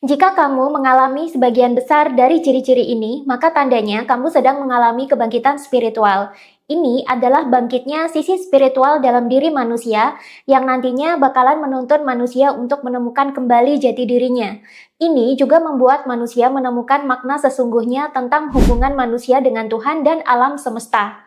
Jika kamu mengalami sebagian besar dari ciri-ciri ini, maka tandanya kamu sedang mengalami kebangkitan spiritual. Ini adalah bangkitnya sisi spiritual dalam diri manusia yang nantinya bakalan menuntun manusia untuk menemukan kembali jati dirinya. Ini juga membuat manusia menemukan makna sesungguhnya tentang hubungan manusia dengan Tuhan dan alam semesta.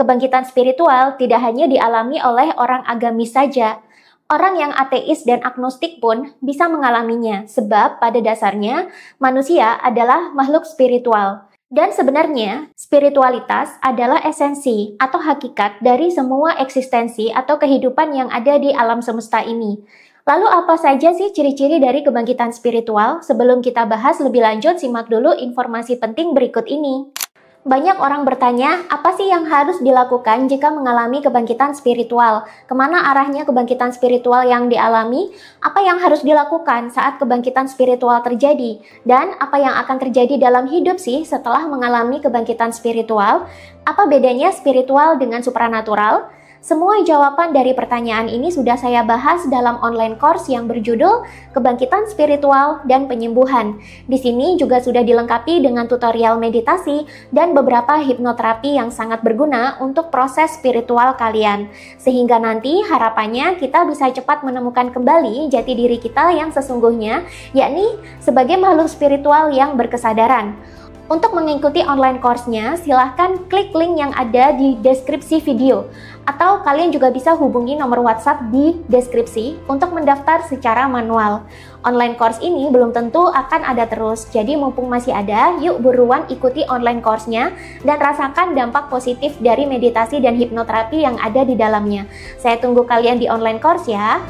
Kebangkitan spiritual tidak hanya dialami oleh orang agamis saja. Orang yang ateis dan agnostik pun bisa mengalaminya, sebab pada dasarnya manusia adalah makhluk spiritual. Dan sebenarnya, spiritualitas adalah esensi atau hakikat dari semua eksistensi atau kehidupan yang ada di alam semesta ini. Lalu apa saja sih ciri-ciri dari kebangkitan spiritual? Sebelum kita bahas lebih lanjut, simak dulu informasi penting berikut ini. Banyak orang bertanya, apa sih yang harus dilakukan jika mengalami kebangkitan spiritual? Kemana arahnya kebangkitan spiritual yang dialami? Apa yang harus dilakukan saat kebangkitan spiritual terjadi? Dan apa yang akan terjadi dalam hidup sih setelah mengalami kebangkitan spiritual? Apa bedanya spiritual dengan supranatural? Semua jawaban dari pertanyaan ini sudah saya bahas dalam online course yang berjudul Kebangkitan Spiritual dan Penyembuhan. Di sini juga sudah dilengkapi dengan tutorial meditasi dan beberapa hipnoterapi yang sangat berguna untuk proses spiritual kalian. Sehingga nanti harapannya kita bisa cepat menemukan kembali jati diri kita yang sesungguhnya, yakni sebagai makhluk spiritual yang berkesadaran. Untuk mengikuti online course-nya, silahkan klik link yang ada di deskripsi video. Atau kalian juga bisa hubungi nomor WhatsApp di deskripsi untuk mendaftar secara manual. Online course ini belum tentu akan ada terus, jadi mumpung masih ada, yuk buruan ikuti online course-nya dan rasakan dampak positif dari meditasi dan hipnoterapi yang ada di dalamnya. Saya tunggu kalian di online course ya.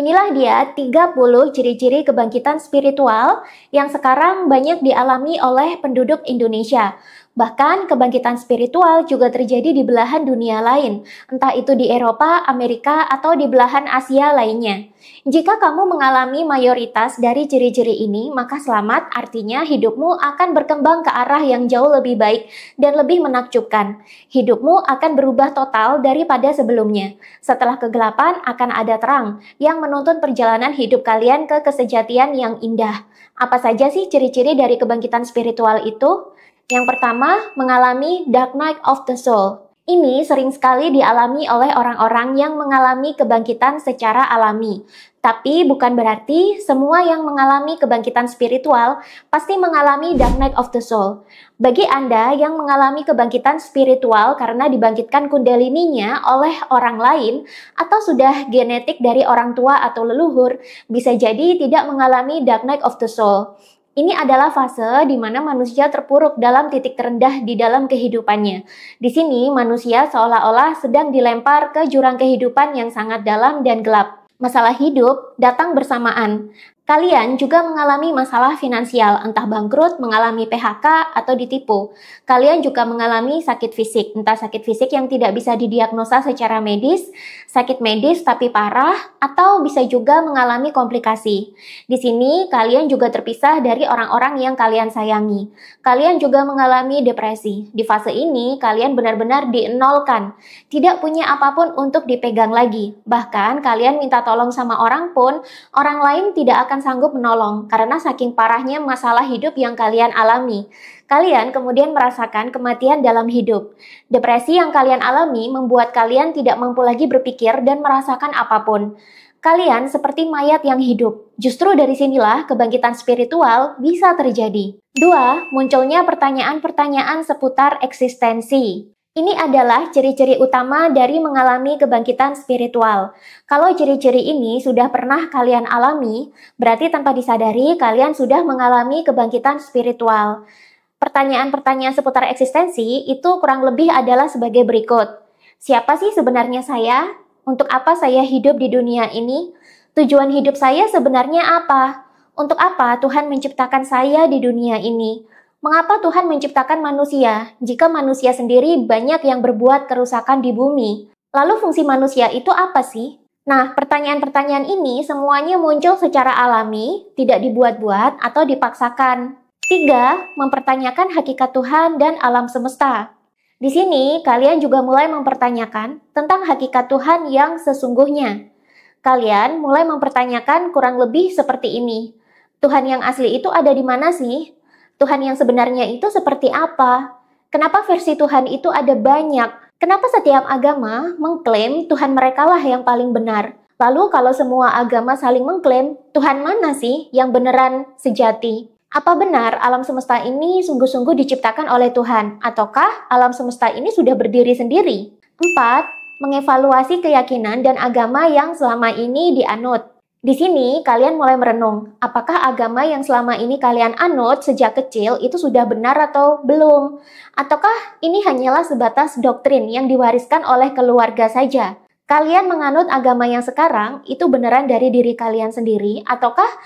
Inilah dia 30 ciri-ciri kebangkitan spiritual yang sekarang banyak dialami oleh penduduk Indonesia. Bahkan kebangkitan spiritual juga terjadi di belahan dunia lain, entah itu di Eropa, Amerika, atau di belahan Asia lainnya. Jika kamu mengalami mayoritas dari ciri-ciri ini, maka selamat, artinya hidupmu akan berkembang ke arah yang jauh lebih baik dan lebih menakjubkan. Hidupmu akan berubah total daripada sebelumnya. Setelah kegelapan akan ada terang yang menuntun perjalanan hidup kalian ke kesejatian yang indah. Apa saja sih ciri-ciri dari kebangkitan spiritual itu? Yang pertama, mengalami dark night of the soul. Ini sering sekali dialami oleh orang-orang yang mengalami kebangkitan secara alami. Tapi bukan berarti semua yang mengalami kebangkitan spiritual pasti mengalami dark night of the soul. Bagi Anda yang mengalami kebangkitan spiritual karena dibangkitkan kundalininya oleh orang lain atau sudah genetik dari orang tua atau leluhur, bisa jadi tidak mengalami dark night of the soul. Ini adalah fase di mana manusia terpuruk dalam titik terendah di dalam kehidupannya. Di sini, manusia seolah-olah sedang dilempar ke jurang kehidupan yang sangat dalam dan gelap. Masalah hidup datang bersamaan. Kalian juga mengalami masalah finansial, entah bangkrut, mengalami PHK, atau ditipu. Kalian juga mengalami sakit fisik, entah sakit fisik yang tidak bisa didiagnosa secara medis, sakit medis tapi parah, atau bisa juga mengalami komplikasi. Di sini, kalian juga terpisah dari orang-orang yang kalian sayangi. Kalian juga mengalami depresi. Di fase ini, kalian benar-benar dienolkan. Tidak punya apapun untuk dipegang lagi. Bahkan, kalian minta tolong sama orang pun, orang lain tidak akan sanggup menolong karena saking parahnya masalah hidup yang kalian alami. Kalian kemudian merasakan kematian dalam hidup. Depresi yang kalian alami membuat kalian tidak mampu lagi berpikir dan merasakan apapun. Kalian seperti mayat yang hidup. Justru dari sinilah kebangkitan spiritual bisa terjadi. 2. Munculnya pertanyaan-pertanyaan seputar eksistensi. Ini adalah ciri-ciri utama dari mengalami kebangkitan spiritual. Kalau ciri-ciri ini sudah pernah kalian alami, berarti tanpa disadari kalian sudah mengalami kebangkitan spiritual. Pertanyaan-pertanyaan seputar eksistensi itu kurang lebih adalah sebagai berikut. Siapa sih sebenarnya saya? Untuk apa saya hidup di dunia ini? Tujuan hidup saya sebenarnya apa? Untuk apa Tuhan menciptakan saya di dunia ini? Mengapa Tuhan menciptakan manusia jika manusia sendiri banyak yang berbuat kerusakan di bumi? Lalu fungsi manusia itu apa sih? Nah, pertanyaan-pertanyaan ini semuanya muncul secara alami, tidak dibuat-buat atau dipaksakan. 3. Mempertanyakan hakikat Tuhan dan alam semesta. Di sini, kalian juga mulai mempertanyakan tentang hakikat Tuhan yang sesungguhnya. Kalian mulai mempertanyakan kurang lebih seperti ini. Tuhan yang asli itu ada di mana sih? Tuhan yang sebenarnya itu seperti apa? Kenapa versi Tuhan itu ada banyak? Kenapa setiap agama mengklaim Tuhan merekalah yang paling benar? Lalu kalau semua agama saling mengklaim, Tuhan mana sih yang beneran sejati? Apa benar alam semesta ini sungguh-sungguh diciptakan oleh Tuhan? Ataukah alam semesta ini sudah berdiri sendiri? 4. Mengevaluasi keyakinan dan agama yang selama ini dianut. Di sini kalian mulai merenung, apakah agama yang selama ini kalian anut sejak kecil itu sudah benar atau belum? Ataukah ini hanyalah sebatas doktrin yang diwariskan oleh keluarga saja? Kalian menganut agama yang sekarang itu beneran dari diri kalian sendiri, ataukah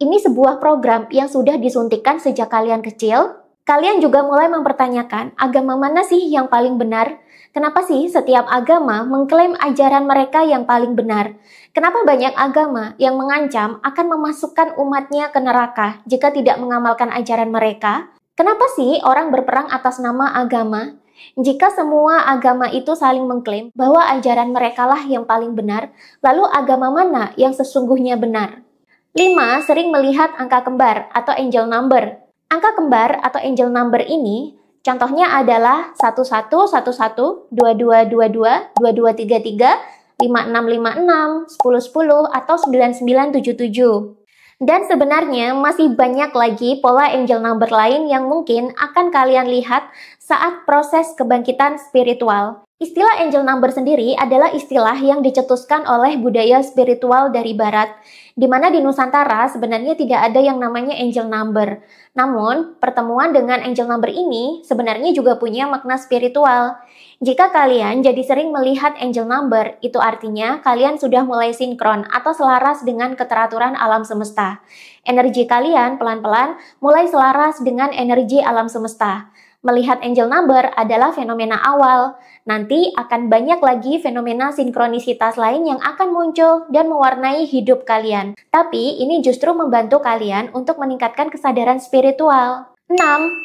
ini sebuah program yang sudah disuntikan sejak kalian kecil? Kalian juga mulai mempertanyakan agama mana sih yang paling benar? Kenapa sih setiap agama mengklaim ajaran mereka yang paling benar? Kenapa banyak agama yang mengancam akan memasukkan umatnya ke neraka jika tidak mengamalkan ajaran mereka? Kenapa sih orang berperang atas nama agama? Jika semua agama itu saling mengklaim bahwa ajaran merekalah yang paling benar, lalu agama mana yang sesungguhnya benar? 5. Sering melihat angka kembar atau angel number. Angka kembar atau angel number ini contohnya adalah 1111, 2222, 2233, 5656, 1010, atau 9977. Dan sebenarnya masih banyak lagi pola angel number lain yang mungkin akan kalian lihat saat proses kebangkitan spiritual. Istilah angel number sendiri adalah istilah yang dicetuskan oleh budaya spiritual dari barat, di mana di Nusantara sebenarnya tidak ada yang namanya angel number. Namun, pertemuan dengan angel number ini sebenarnya juga punya makna spiritual. Jika kalian jadi sering melihat angel number, itu artinya kalian sudah mulai sinkron atau selaras dengan keteraturan alam semesta. Energi kalian pelan-pelan mulai selaras dengan energi alam semesta. Melihat angel number adalah fenomena awal. Nanti akan banyak lagi fenomena sinkronisitas lain yang akan muncul dan mewarnai hidup kalian. Tapi ini justru membantu kalian untuk meningkatkan kesadaran spiritual. 6.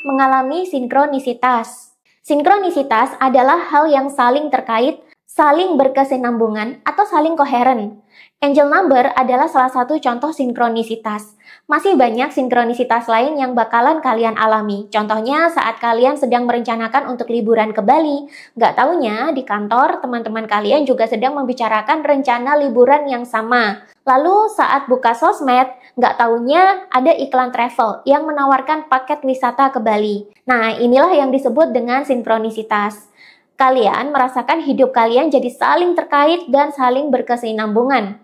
Mengalami sinkronisitas. Sinkronisitas adalah hal yang saling terkait, saling berkesinambungan, atau saling koheren. Angel number adalah salah satu contoh sinkronisitas. Masih banyak sinkronisitas lain yang bakalan kalian alami. Contohnya saat kalian sedang merencanakan untuk liburan ke Bali. Gak taunya di kantor teman-teman kalian juga sedang membicarakan rencana liburan yang sama. Lalu saat buka sosmed, gak taunya ada iklan travel yang menawarkan paket wisata ke Bali. Nah, inilah yang disebut dengan sinkronisitas. Kalian merasakan hidup kalian jadi saling terkait dan saling berkesinambungan.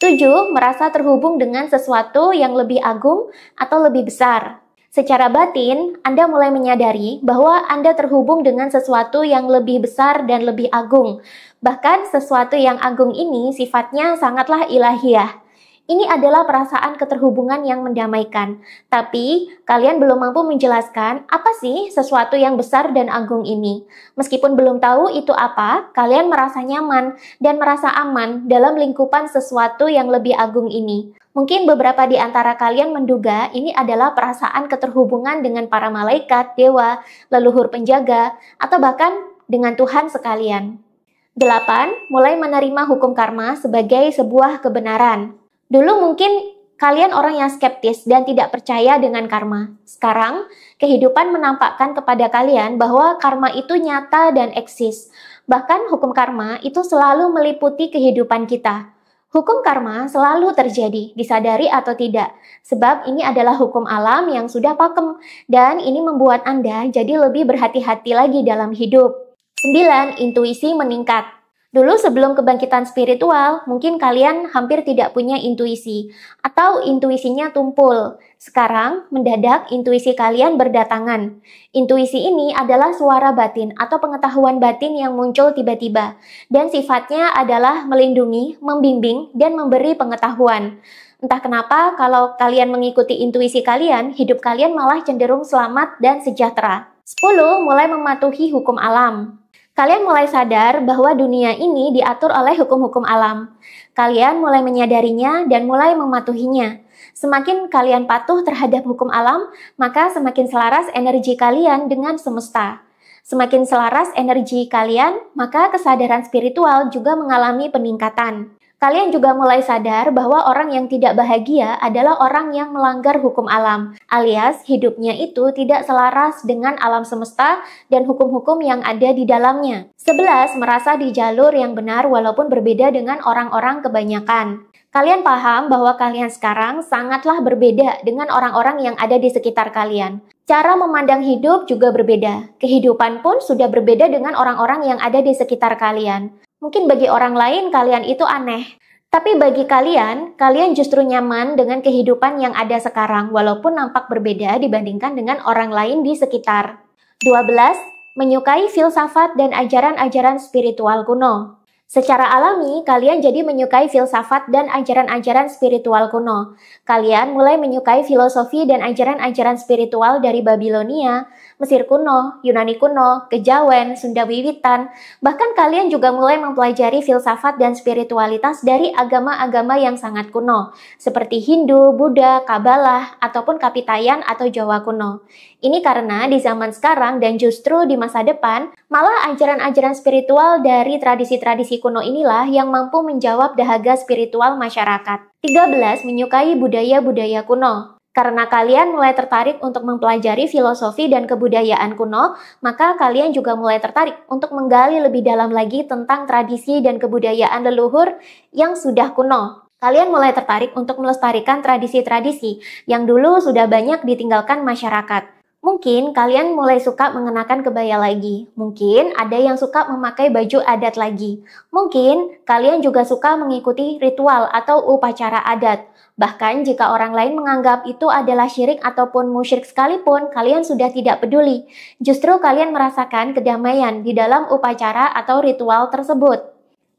7. Merasa terhubung dengan sesuatu yang lebih agung atau lebih besar. Secara batin, Anda mulai menyadari bahwa Anda terhubung dengan sesuatu yang lebih besar dan lebih agung. Bahkan sesuatu yang agung ini sifatnya sangatlah ilahiyah. Ini adalah perasaan keterhubungan yang mendamaikan. Tapi, kalian belum mampu menjelaskan apa sih sesuatu yang besar dan agung ini. Meskipun belum tahu itu apa, kalian merasa nyaman dan merasa aman dalam lingkupan sesuatu yang lebih agung ini. Mungkin beberapa di antara kalian menduga ini adalah perasaan keterhubungan dengan para malaikat, dewa, leluhur penjaga, atau bahkan dengan Tuhan sekalian. 8. Mulai menerima hukum karma sebagai sebuah kebenaran. Dulu mungkin kalian orang yang skeptis dan tidak percaya dengan karma. Sekarang, kehidupan menampakkan kepada kalian bahwa karma itu nyata dan eksis. Bahkan hukum karma itu selalu meliputi kehidupan kita. Hukum karma selalu terjadi, disadari atau tidak. Sebab ini adalah hukum alam yang sudah pakem. Dan ini membuat Anda jadi lebih berhati-hati lagi dalam hidup. 9. Intuisi meningkat. Dulu sebelum kebangkitan spiritual, mungkin kalian hampir tidak punya intuisi, atau intuisinya tumpul. Sekarang, mendadak intuisi kalian berdatangan. Intuisi ini adalah suara batin atau pengetahuan batin yang muncul tiba-tiba, dan sifatnya adalah melindungi, membimbing, dan memberi pengetahuan. Entah kenapa, kalau kalian mengikuti intuisi kalian, hidup kalian malah cenderung selamat dan sejahtera. 10. Mulai mematuhi hukum alam. Kalian mulai sadar bahwa dunia ini diatur oleh hukum-hukum alam. Kalian mulai menyadarinya dan mulai mematuhinya. Semakin kalian patuh terhadap hukum alam, maka semakin selaras energi kalian dengan semesta. Semakin selaras energi kalian, maka kesadaran spiritual juga mengalami peningkatan. Kalian juga mulai sadar bahwa orang yang tidak bahagia adalah orang yang melanggar hukum alam, alias hidupnya itu tidak selaras dengan alam semesta dan hukum-hukum yang ada di dalamnya. 11. Merasa di jalur yang benar walaupun berbeda dengan orang-orang kebanyakan. Kalian paham bahwa kalian sekarang sangatlah berbeda dengan orang-orang yang ada di sekitar kalian. Cara memandang hidup juga berbeda. Kehidupan pun sudah berbeda dengan orang-orang yang ada di sekitar kalian. Mungkin bagi orang lain kalian itu aneh. Tapi bagi kalian justru nyaman dengan kehidupan yang ada sekarang walaupun nampak berbeda dibandingkan dengan orang lain di sekitar. 12. Menyukai filsafat dan ajaran-ajaran spiritual kuno. Secara alami, kalian jadi menyukai filsafat dan ajaran-ajaran spiritual kuno. Kalian mulai menyukai filosofi dan ajaran-ajaran spiritual dari Babilonia, Mesir kuno, Yunani kuno, Kejawen, Sunda Wiwitan. Bahkan kalian juga mulai mempelajari filsafat dan spiritualitas dari agama-agama yang sangat kuno, seperti Hindu, Buddha, Kabbalah, ataupun Kapitayan atau Jawa kuno. Ini karena di zaman sekarang dan justru di masa depan, malah ajaran-ajaran spiritual dari tradisi-tradisi kuno inilah yang mampu menjawab dahaga spiritual masyarakat. 13. Menyukai budaya-budaya kuno. Karena kalian mulai tertarik untuk mempelajari filosofi dan kebudayaan kuno, maka kalian juga mulai tertarik untuk menggali lebih dalam lagi tentang tradisi dan kebudayaan leluhur yang sudah kuno. Kalian mulai tertarik untuk melestarikan tradisi-tradisi yang dulu sudah banyak ditinggalkan masyarakat. Mungkin kalian mulai suka mengenakan kebaya lagi. Mungkin ada yang suka memakai baju adat lagi. Mungkin kalian juga suka mengikuti ritual atau upacara adat. Bahkan jika orang lain menganggap itu adalah syirik ataupun musyrik sekalipun, kalian sudah tidak peduli. Justru kalian merasakan kedamaian di dalam upacara atau ritual tersebut.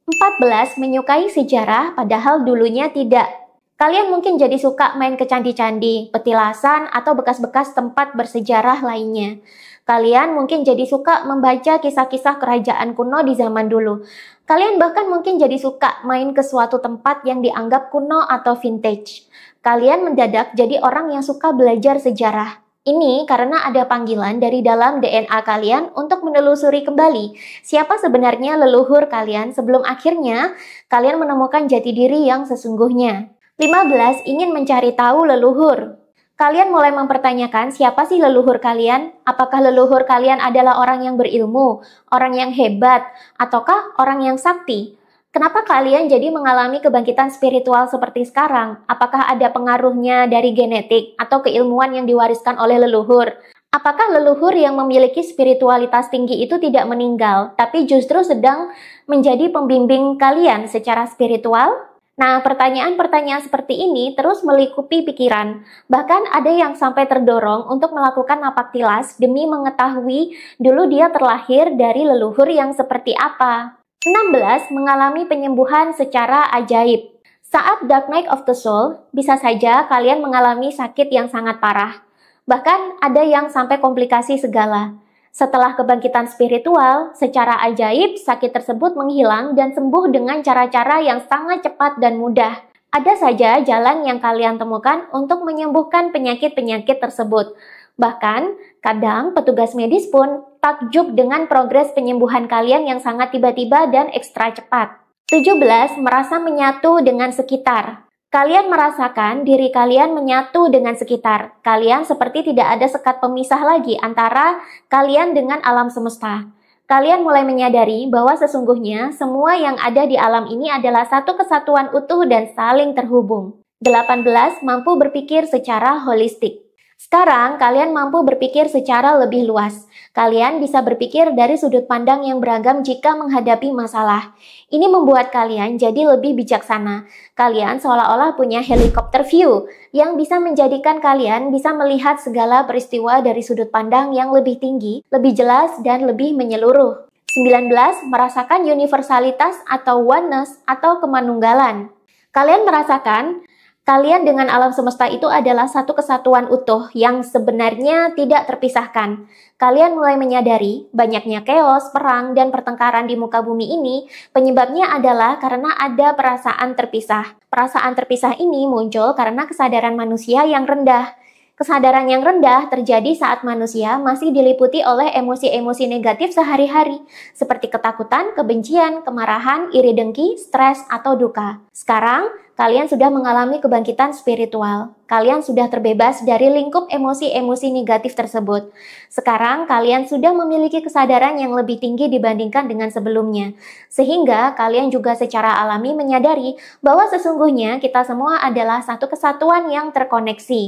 14. Menyukai sejarah padahal dulunya tidak. Kalian mungkin jadi suka main ke candi-candi, petilasan, atau bekas-bekas tempat bersejarah lainnya. Kalian mungkin jadi suka membaca kisah-kisah kerajaan kuno di zaman dulu. Kalian bahkan mungkin jadi suka main ke suatu tempat yang dianggap kuno atau vintage. Kalian mendadak jadi orang yang suka belajar sejarah. Ini karena ada panggilan dari dalam DNA kalian untuk menelusuri kembali siapa sebenarnya leluhur kalian sebelum akhirnya kalian menemukan jati diri yang sesungguhnya. 15. Ingin mencari tahu leluhur. Kalian mulai mempertanyakan siapa sih leluhur kalian? Apakah leluhur kalian adalah orang yang berilmu, orang yang hebat, ataukah orang yang sakti? Kenapa kalian jadi mengalami kebangkitan spiritual seperti sekarang? Apakah ada pengaruhnya dari genetik atau keilmuan yang diwariskan oleh leluhur? Apakah leluhur yang memiliki spiritualitas tinggi itu tidak meninggal, tapi justru sedang menjadi pembimbing kalian secara spiritual? Nah, pertanyaan-pertanyaan seperti ini terus melingkupi pikiran. Bahkan ada yang sampai terdorong untuk melakukan napak tilas demi mengetahui dulu dia terlahir dari leluhur yang seperti apa. 16. Mengalami penyembuhan secara ajaib. Saat Dark Night of the Soul, bisa saja kalian mengalami sakit yang sangat parah. Bahkan ada yang sampai komplikasi segala. Setelah kebangkitan spiritual, secara ajaib sakit tersebut menghilang dan sembuh dengan cara-cara yang sangat cepat dan mudah. Ada saja jalan yang kalian temukan untuk menyembuhkan penyakit-penyakit tersebut. Bahkan, kadang petugas medis pun takjub dengan progres penyembuhan kalian yang sangat tiba-tiba dan ekstra cepat. 17. Merasa menyatu dengan sekitar. Kalian merasakan diri kalian menyatu dengan sekitar. Kalian seperti tidak ada sekat pemisah lagi antara kalian dengan alam semesta. Kalian mulai menyadari bahwa sesungguhnya semua yang ada di alam ini adalah satu kesatuan utuh dan saling terhubung. 18. Mampu berpikir secara holistik. Sekarang, kalian mampu berpikir secara lebih luas. Kalian bisa berpikir dari sudut pandang yang beragam jika menghadapi masalah. Ini membuat kalian jadi lebih bijaksana. Kalian seolah-olah punya helikopter view yang bisa menjadikan kalian bisa melihat segala peristiwa dari sudut pandang yang lebih tinggi, lebih jelas, dan lebih menyeluruh. 19. Merasakan universalitas atau oneness atau kemanunggalan. Kalian merasakan Kalian dengan alam semesta itu adalah satu kesatuan utuh yang sebenarnya tidak terpisahkan. Kalian mulai menyadari banyaknya chaos, perang, dan pertengkaran di muka bumi ini, penyebabnya adalah karena ada perasaan terpisah. Perasaan terpisah ini muncul karena kesadaran manusia yang rendah. Kesadaran yang rendah terjadi saat manusia masih diliputi oleh emosi-emosi negatif sehari-hari, seperti ketakutan, kebencian, kemarahan, iri dengki, stres, atau duka. Sekarang, kalian sudah mengalami kebangkitan spiritual. Kalian sudah terbebas dari lingkup emosi-emosi negatif tersebut. Sekarang, kalian sudah memiliki kesadaran yang lebih tinggi dibandingkan dengan sebelumnya. Sehingga, kalian juga secara alami menyadari bahwa sesungguhnya kita semua adalah satu kesatuan yang terkoneksi.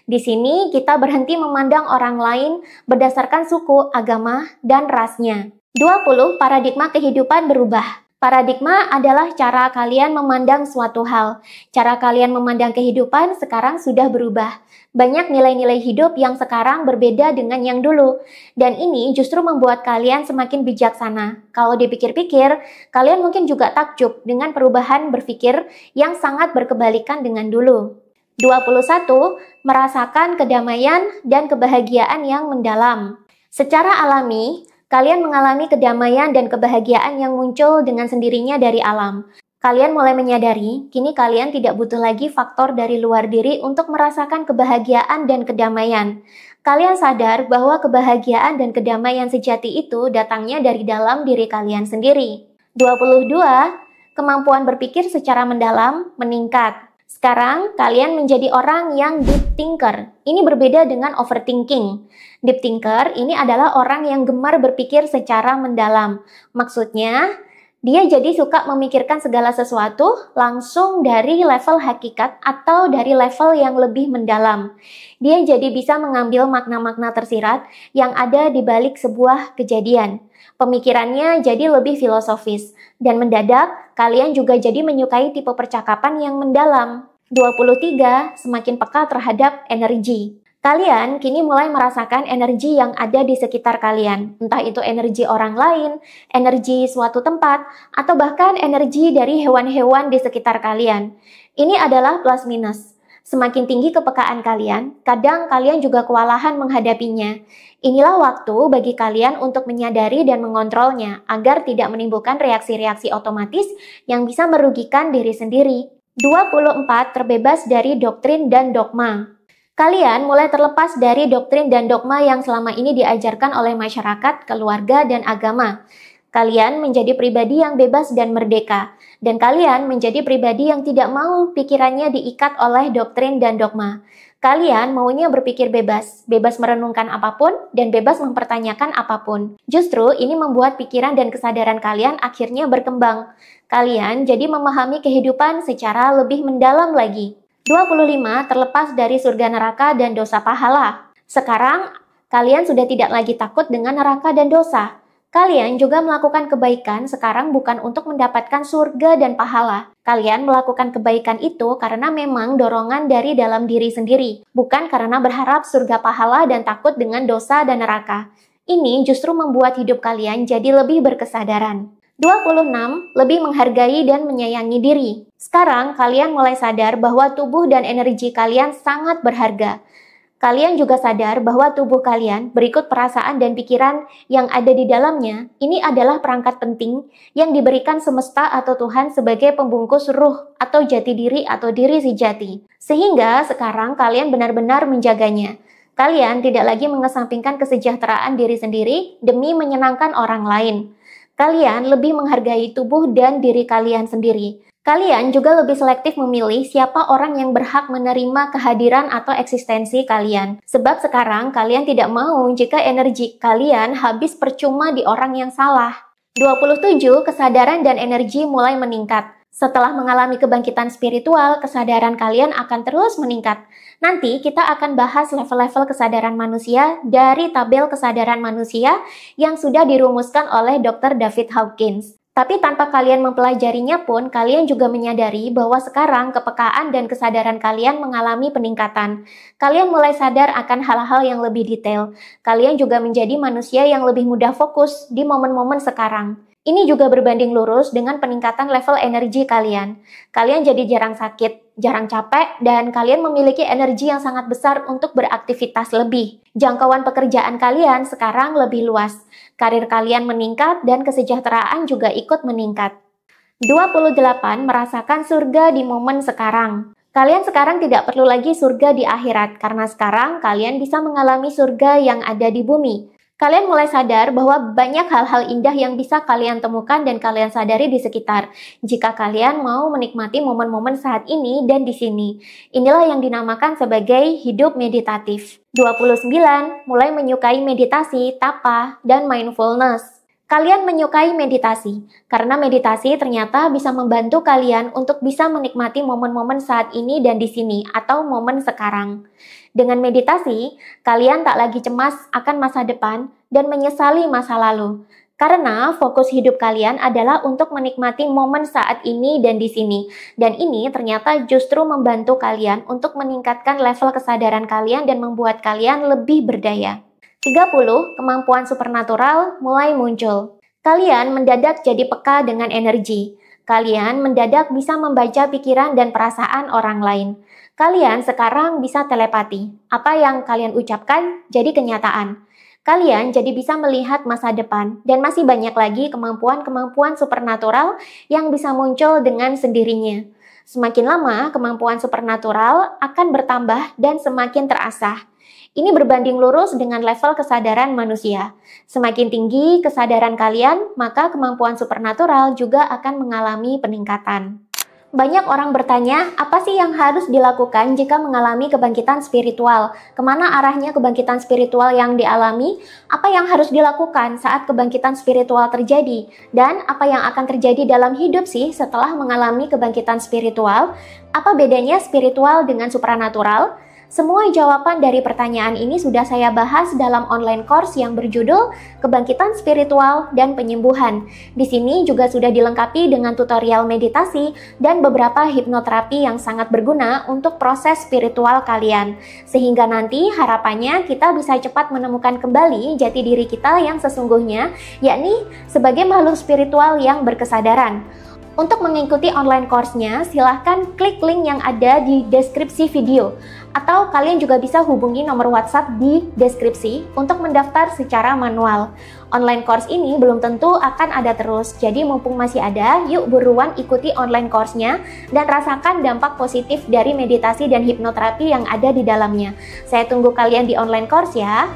Di sini, kita berhenti memandang orang lain berdasarkan suku, agama, dan rasnya. 20. Paradigma kehidupan berubah. Paradigma adalah cara kalian memandang suatu hal. Cara kalian memandang kehidupan sekarang sudah berubah. Banyak nilai-nilai hidup yang sekarang berbeda dengan yang dulu. Dan ini justru membuat kalian semakin bijaksana. Kalau dipikir-pikir, kalian mungkin juga takjub dengan perubahan berpikir yang sangat berkebalikan dengan dulu. 21. Merasakan kedamaian dan kebahagiaan yang mendalam. Secara alami, kalian mengalami kedamaian dan kebahagiaan yang muncul dengan sendirinya dari alam. Kalian mulai menyadari, kini kalian tidak butuh lagi faktor dari luar diri untuk merasakan kebahagiaan dan kedamaian. Kalian sadar bahwa kebahagiaan dan kedamaian sejati itu datangnya dari dalam diri kalian sendiri. 22. Kemampuan berpikir secara mendalam meningkat. Sekarang, kalian menjadi orang yang deep thinker. Ini berbeda dengan overthinking. Deep thinker ini adalah orang yang gemar berpikir secara mendalam. Maksudnya, dia jadi suka memikirkan segala sesuatu langsung dari level hakikat atau dari level yang lebih mendalam. Dia jadi bisa mengambil makna-makna tersirat yang ada di balik sebuah kejadian. Pemikirannya jadi lebih filosofis. Dan mendadak, kalian juga jadi menyukai tipe percakapan yang mendalam. 23. Semakin peka terhadap energi. Kalian kini mulai merasakan energi yang ada di sekitar kalian, entah itu energi orang lain, energi suatu tempat, atau bahkan energi dari hewan-hewan di sekitar kalian. Ini adalah plus minus. Semakin tinggi kepekaan kalian, kadang kalian juga kewalahan menghadapinya. Inilah waktu bagi kalian untuk menyadari dan mengontrolnya, agar tidak menimbulkan reaksi-reaksi otomatis yang bisa merugikan diri sendiri. 24. Terbebas dari doktrin dan dogma. Kalian mulai terlepas dari doktrin dan dogma yang selama ini diajarkan oleh masyarakat, keluarga, dan agama. Kalian menjadi pribadi yang bebas dan merdeka. Dan kalian menjadi pribadi yang tidak mau pikirannya diikat oleh doktrin dan dogma. Kalian maunya berpikir bebas, bebas merenungkan apapun, dan bebas mempertanyakan apapun. Justru ini membuat pikiran dan kesadaran kalian akhirnya berkembang. Kalian jadi memahami kehidupan secara lebih mendalam lagi. 25. Terlepas dari surga neraka dan dosa pahala. Sekarang, kalian sudah tidak lagi takut dengan neraka dan dosa. Kalian juga melakukan kebaikan sekarang bukan untuk mendapatkan surga dan pahala. Kalian melakukan kebaikan itu karena memang dorongan dari dalam diri sendiri, bukan karena berharap surga pahala dan takut dengan dosa dan neraka. Ini justru membuat hidup kalian jadi lebih berkesadaran. 26. Lebih menghargai dan menyayangi diri. Sekarang, kalian mulai sadar bahwa tubuh dan energi kalian sangat berharga. Kalian juga sadar bahwa tubuh kalian, berikut perasaan dan pikiran yang ada di dalamnya, ini adalah perangkat penting yang diberikan semesta atau Tuhan sebagai pembungkus ruh atau jati diri atau diri sejati. Sehingga sekarang kalian benar-benar menjaganya. Kalian tidak lagi mengesampingkan kesejahteraan diri sendiri demi menyenangkan orang lain. Kalian lebih menghargai tubuh dan diri kalian sendiri. Kalian juga lebih selektif memilih siapa orang yang berhak menerima kehadiran atau eksistensi kalian. Sebab sekarang kalian tidak mau jika energi kalian habis percuma di orang yang salah. 27. Kesadaran dan energi mulai meningkat. Setelah mengalami kebangkitan spiritual, kesadaran kalian akan terus meningkat. Nanti kita akan bahas level-level kesadaran manusia dari tabel kesadaran manusia yang sudah dirumuskan oleh Dr. David Hawkins. Tapi tanpa kalian mempelajarinya pun, kalian juga menyadari bahwa sekarang kepekaan dan kesadaran kalian mengalami peningkatan. Kalian mulai sadar akan hal-hal yang lebih detail. Kalian juga menjadi manusia yang lebih mudah fokus di momen-momen sekarang. Ini juga berbanding lurus dengan peningkatan level energi kalian. Kalian jadi jarang sakit. jarang capek, dan kalian memiliki energi yang sangat besar untuk beraktivitas lebih. Jangkauan pekerjaan kalian sekarang lebih luas. Karir kalian meningkat dan kesejahteraan juga ikut meningkat. 28 merasakan surga di momen sekarang. Kalian sekarang tidak perlu lagi surga di akhirat, karena sekarang kalian bisa mengalami surga yang ada di bumi. Kalian mulai sadar bahwa banyak hal-hal indah yang bisa kalian temukan dan kalian sadari di sekitar. Jika kalian mau menikmati momen-momen saat ini dan di sini. Inilah yang dinamakan sebagai hidup meditatif. 29. Mulai menyukai meditasi, tapa, dan mindfulness. Kalian menyukai meditasi, karena meditasi ternyata bisa membantu kalian untuk bisa menikmati momen-momen saat ini dan di sini, atau momen sekarang. Dengan meditasi, kalian tak lagi cemas akan masa depan dan menyesali masa lalu. Karena fokus hidup kalian adalah untuk menikmati momen saat ini dan di sini. Dan ini ternyata justru membantu kalian untuk meningkatkan level kesadaran kalian dan membuat kalian lebih berdaya. 30. Kemampuan supernatural mulai muncul. Kalian mendadak jadi peka dengan energi. Kalian mendadak bisa membaca pikiran dan perasaan orang lain. Kalian sekarang bisa telepati. Apa yang kalian ucapkan jadi kenyataan. Kalian jadi bisa melihat masa depan dan masih banyak lagi kemampuan-kemampuan supernatural yang bisa muncul dengan sendirinya. Semakin lama, kemampuan supernatural akan bertambah dan semakin terasah. Ini berbanding lurus dengan level kesadaran manusia. Semakin tinggi kesadaran kalian, maka kemampuan supernatural juga akan mengalami peningkatan. Banyak orang bertanya, apa sih yang harus dilakukan jika mengalami kebangkitan spiritual? Kemana arahnya kebangkitan spiritual yang dialami? Apa yang harus dilakukan saat kebangkitan spiritual terjadi? Dan apa yang akan terjadi dalam hidup sih setelah mengalami kebangkitan spiritual? Apa bedanya spiritual dengan supranatural? Semua jawaban dari pertanyaan ini sudah saya bahas dalam online course yang berjudul Kebangkitan Spiritual dan Penyembuhan. Di sini juga sudah dilengkapi dengan tutorial meditasi dan beberapa hipnoterapi yang sangat berguna untuk proses spiritual kalian. Sehingga nanti harapannya kita bisa cepat menemukan kembali jati diri kita yang sesungguhnya, yakni sebagai makhluk spiritual yang berkesadaran. Untuk mengikuti online course-nya, silahkan klik link yang ada di deskripsi video. Atau kalian juga bisa hubungi nomor WhatsApp di deskripsi untuk mendaftar secara manual. Online course ini belum tentu akan ada terus, jadi mumpung masih ada, yuk buruan ikuti online course-nya dan rasakan dampak positif dari meditasi dan hipnoterapi yang ada di dalamnya. Saya tunggu kalian di online course ya.